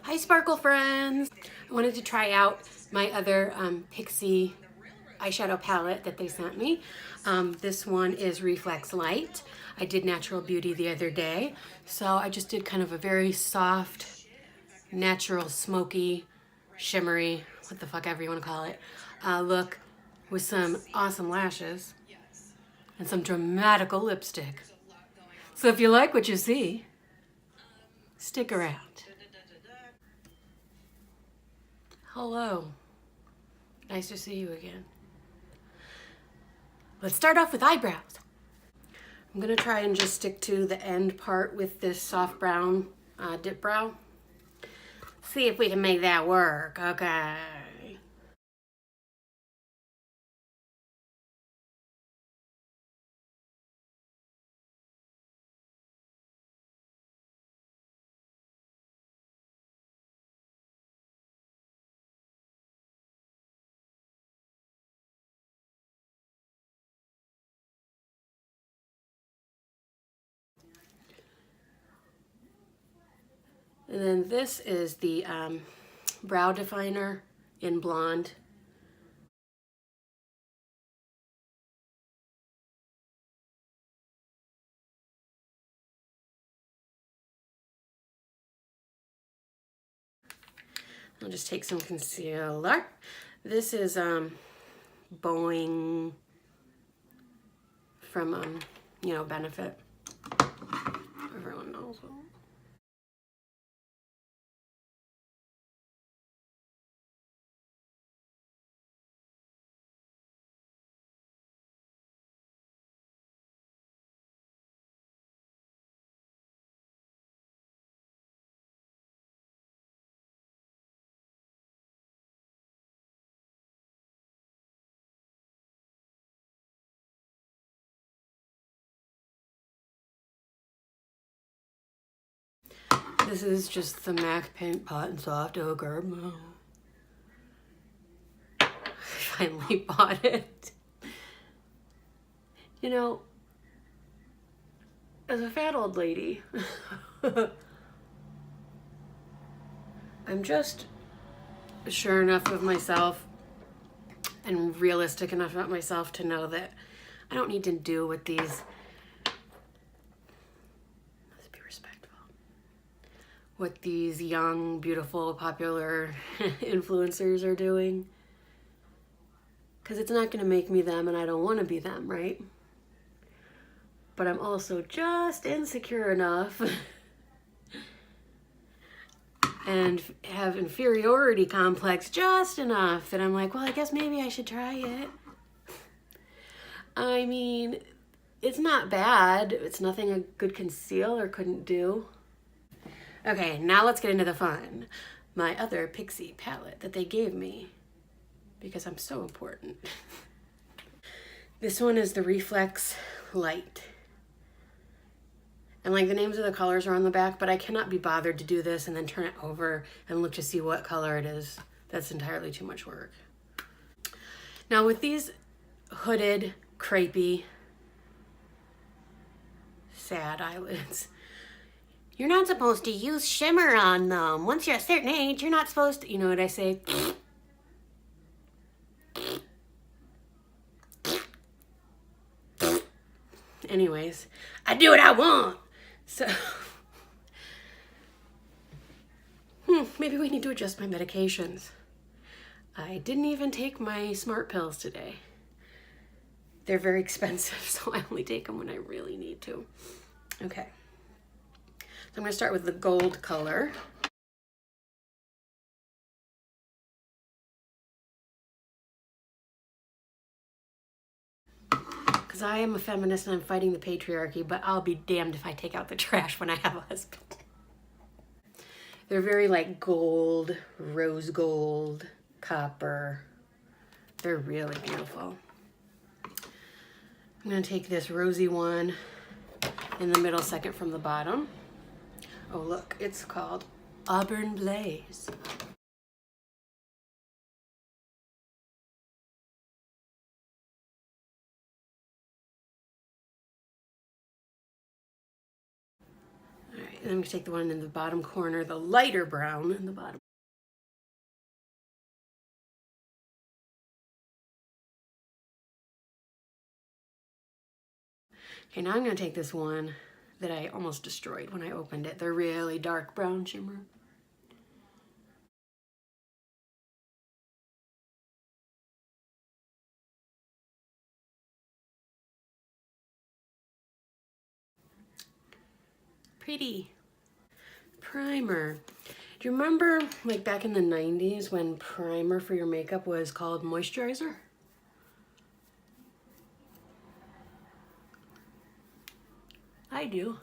Hi Sparkle friends! I wanted to try out my other Pixi eyeshadow palette that they sent me. This one is Reflex Light. I did Natural Beauty the other day, so I just did kind of a very soft, natural, smoky, shimmery, what the fuck ever you want to call it, look with some awesome lashes and some dramatical lipstick. So if you like what you see, stick around. Hello. Nice to see you again. Let's start off with eyebrows. I'm gonna try and just stick to the end part with this soft brown dip brow. See if we can make that work, okay. And then this is the brow definer in blonde. I'll just take some concealer. This is Boeing from, you know, Benefit. Everyone knows. This is just the MAC Paint Pot and Soft Ochre. I finally bought it. You know, as a fat old lady, I'm just sure enough of myself and realistic enough about myself to know that I don't need to do what these, let's be respectful, what these young, beautiful, popular influencers are doing. Because it's not going to make me them, and I don't want to be them, right? But I'm also just insecure enough and have inferiority complex just enough that I'm like, well, I guess maybe I should try it. I mean, it's not bad. It's nothing a good concealer couldn't do. Okay, now let's get into the fun. My other Pixi palette that they gave me because I'm so important. This one is the Reflex Light. And like the names of the colors are on the back, but I cannot be bothered to do this and then turn it over and look to see what color it is. That's entirely too much work. Now with these hooded, crepey, sad eyelids, you're not supposed to use shimmer on them. Once you're a certain age, you're not supposed to, you know what I say? Anyways, I do what I want. So, maybe we need to adjust my medications. I didn't even take my smart pills today. They're very expensive, so I only take them when I really need to. Okay. So I'm going to start with the gold color. Because I am a feminist and I'm fighting the patriarchy, but I'll be damned if I take out the trash when I have a husband. They're very like gold, rose gold, copper. They're really beautiful. I'm gonna take this rosy one in the middle, second from the bottom. Oh look, it's called Auburn Blaze. All right, And I'm gonna take the one in the bottom corner, the lighter brown in the bottom. Okay, now I'm gonna take this one that I almost destroyed when I opened it, the really dark brown shimmer. Pretty. Primer. Do you remember like back in the 90s when primer for your makeup was called moisturizer? I do.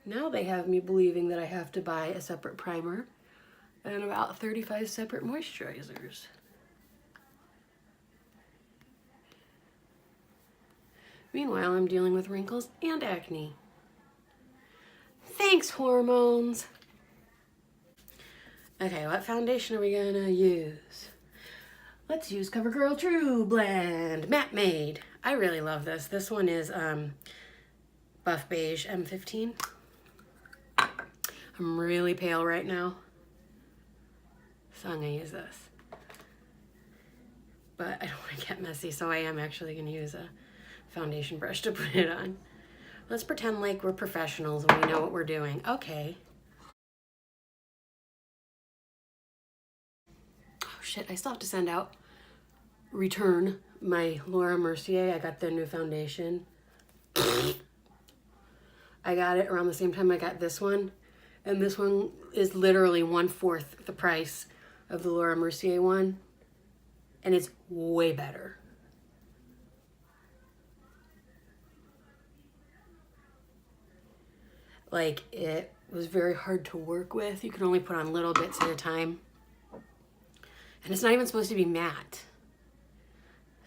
Now they have me believing that I have to buy a separate primer and about 35 separate moisturizers. Meanwhile, I'm dealing with wrinkles and acne. Thanks, hormones. Okay, what foundation are we gonna use? Let's use CoverGirl True Blend Matte Made. I really love this. This one is Buff Beige M15. I'm really pale right now, so I'm gonna use this. But I don't want to get messy, so I am actually gonna use a foundation brush to put it on. Let's pretend like we're professionals and we know what we're doing. Okay. Oh shit, I still have to send out, return my Laura Mercier. I got their new foundation. I got it around the same time I got this one. And this one is literally 1/4 the price of the Laura Mercier one. And it's way better. Like, it was very hard to work with. You can only put on little bits at a time. And it's not even supposed to be matte.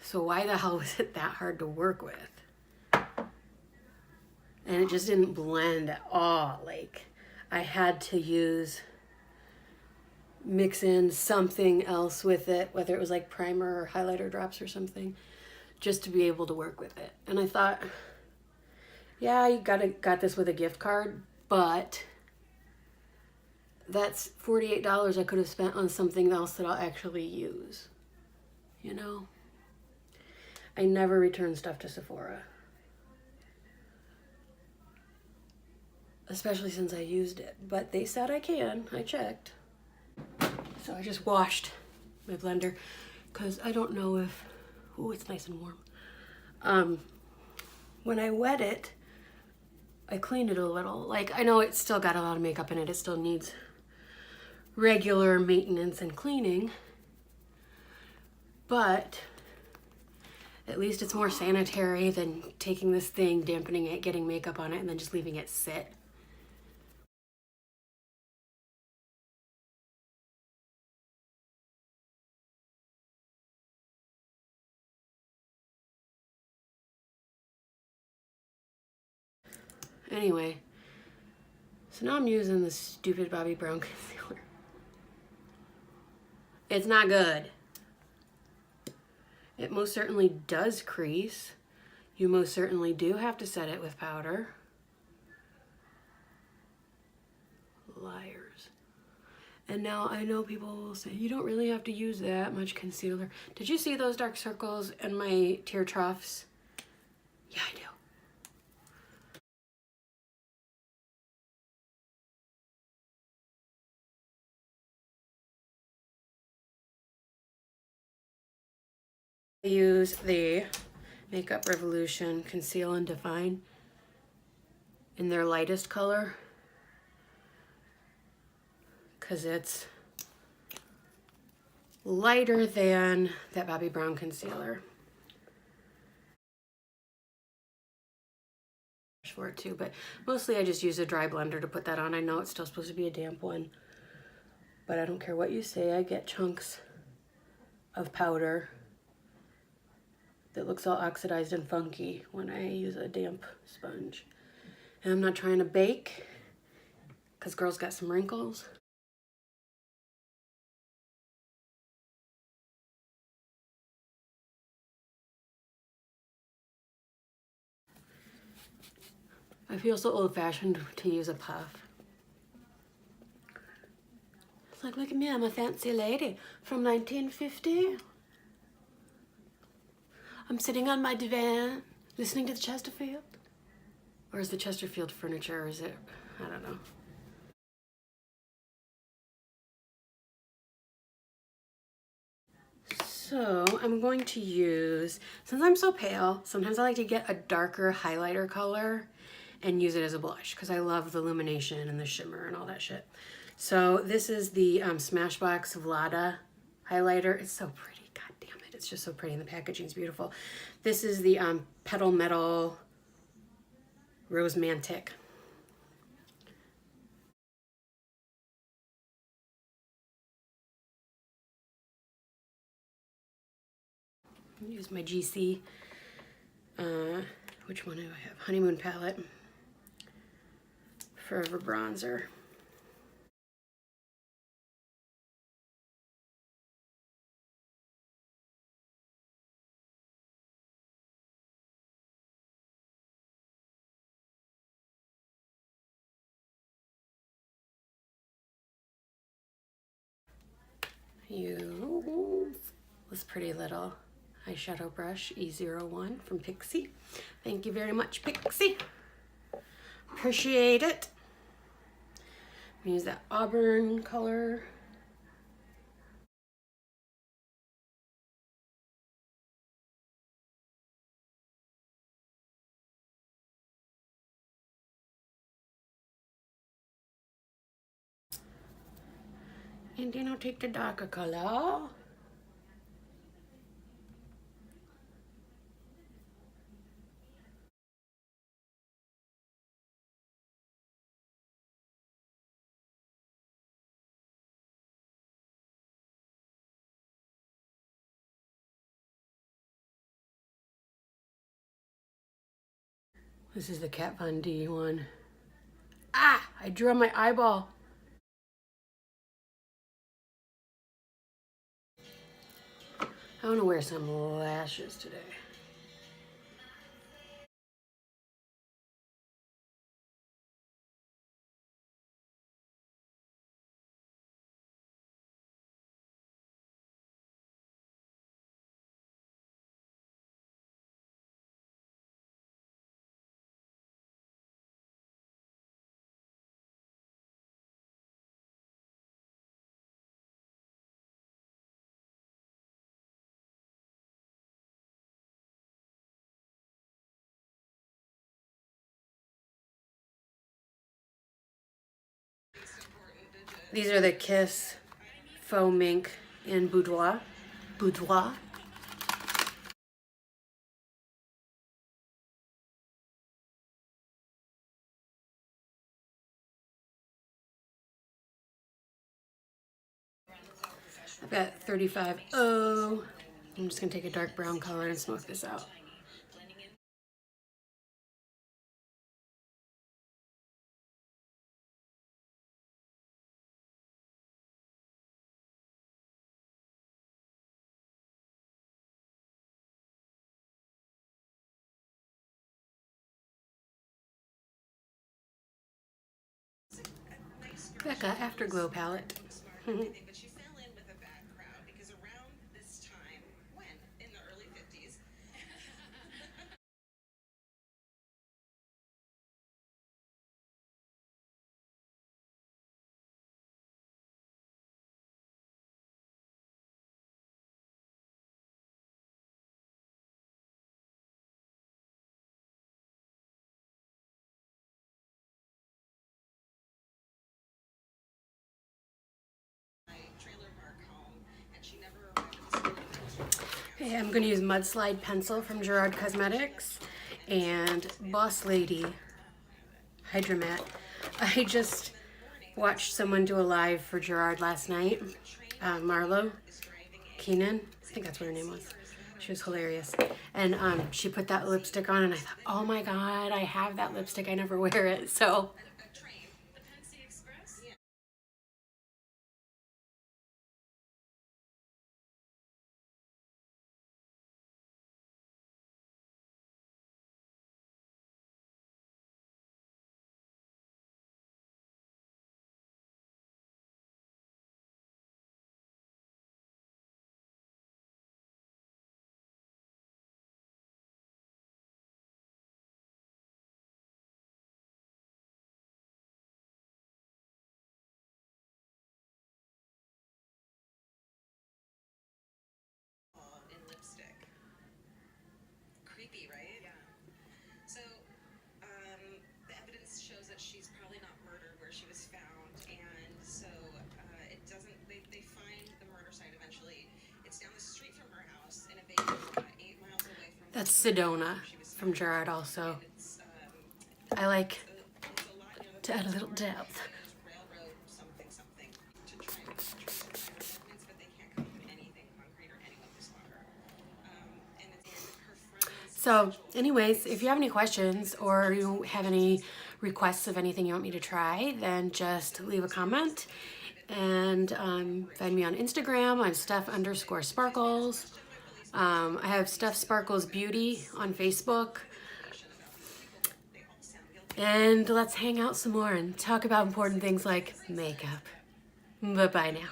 So why the hell was it that hard to work with? And it just didn't blend at all. Like, I had to mix in something else with it, whether it was like primer or highlighter drops or something, just to be able to work with it. And I thought, yeah, you got this with a gift card, but that's $48 I could have spent on something else that I'll actually use. You know? I never return stuff to Sephora. Especially since I used it. But they said I can. I checked. So I just washed my blender because I don't know if... Oh, it's nice and warm. When I wet it, I cleaned it a little. Like, I know it's still got a lot of makeup in it. It still needs regular maintenance and cleaning. But at least it's more sanitary than taking this thing, dampening it, getting makeup on it, and then just leaving it sit. Anyway, so now I'm using this stupid Bobbi Brown concealer. It's not good. It most certainly does crease. You most certainly do have to set it with powder. Liars. And now I know people will say, you don't really have to use that much concealer. Did you see those dark circles in my tear troughs? Yeah, I do. I use the Makeup Revolution Conceal and Define in their lightest color because it's lighter than that Bobbi Brown concealer. For it too, but mostly I just use a dry blender to put that on. I know it's still supposed to be a damp one, but I don't care what you say. I get chunks of powder that looks all oxidized and funky when I use a damp sponge. And I'm not trying to bake because girls got some wrinkles. I feel so old-fashioned to use a puff. It's like, look at me, I'm a fancy lady from 1950. I'm sitting on my divan, listening to the Chesterfield. Or is the Chesterfield furniture, or is it, I don't know. So I'm going to use, since I'm so pale, sometimes I like to get a darker highlighter color and use it as a blush because I love the illumination and the shimmer and all that shit. So this is the Smashbox Vlada highlighter. It's so pretty, god damn it. It's just so pretty and the packaging's beautiful. This is the Petal Metal Rosemantic. Use my GC, which one do I have? Honeymoon palette, Forever bronzer. Use this pretty little eyeshadow brush, E01 from Pixi. Thank you very much, Pixi. Appreciate it. Use that auburn color. And then I'll take the darker color. This is the Kat Von D one. Ah, I drew on my eyeball. I want to wear some lashes today. These are the Kiss Faux Mink in Boudoir. Boudoir. I've got 35O. I'm just gonna take a dark brown color and smoke this out. Becca Afterglow palette. Okay, I'm gonna use Mudslide Pencil from Gerard Cosmetics and Boss Lady Hydra Matte. I just watched someone do a live for Gerard last night. Marlo Keenan, I think that's what her name was. She was hilarious. And she put that lipstick on and I thought, oh my God, I have that lipstick. I never wear it. So That's Sedona from Gerard also. I like to add a little depth. So anyways, if you have any questions or you have any requests of anything you want me to try, then just leave a comment and find me on Instagram. I'm Steph_Sparkles. I have Steph Sparkles Beauty on Facebook. And let's hang out some more and talk about important things like makeup. Bye-bye now.